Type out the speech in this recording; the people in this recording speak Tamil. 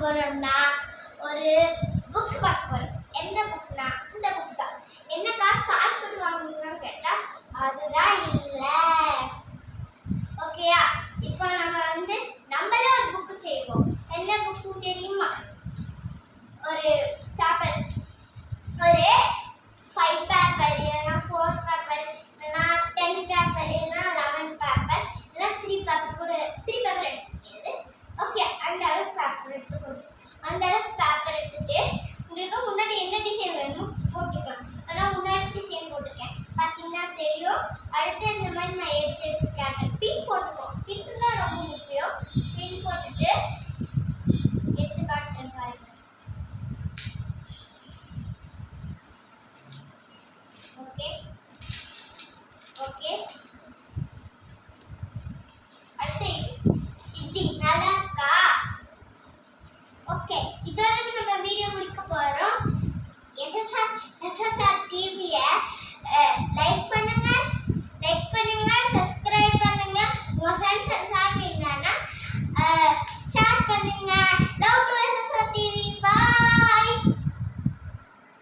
போறோம்னா ஒரு புக் பார்க்க போறோம். எந்த புக்னா இந்த புக் தான். என்னக்கா காசு போட்டு வாங்குவீங்கன்னு கேட்டா அதுதான் இல்ல. ஓகேயா? இப்போ நம்ம நம்மளே ஒரு புக் செய்வோம். என்ன புக் தெரியுமா? ஒரு பேப்பர், ஒரு 5 பேப்பர் இல்லைன்னா 4 பேப்பர் இல்லைன்னா 10 பேப்பர் இல்லைன்னா 11 பேப்பர் இல்லைன்னா 3 பேப்பர் கூட 3 பேப்பர் எடுத்துக்கிது. ஓகே, அந்த அளவுக்கு பேப்பர் எடுத்துக்கணும். அந்த அளவுக்கு பேப்பர் எடுத்துட்டு உங்களுக்கு முன்னாடி என்ன டிசைன் வேணுமோ போட்டுக்கலாம். ஆனால் முன்னாடி டிசைன் போட்டிருக்கேன் பார்த்தீங்கன்னா தெரியும். அடுத்து இந்த மாதிரி நான் எடுத்து காட்டுறேன். பின் போட்டுக்கோ. பின்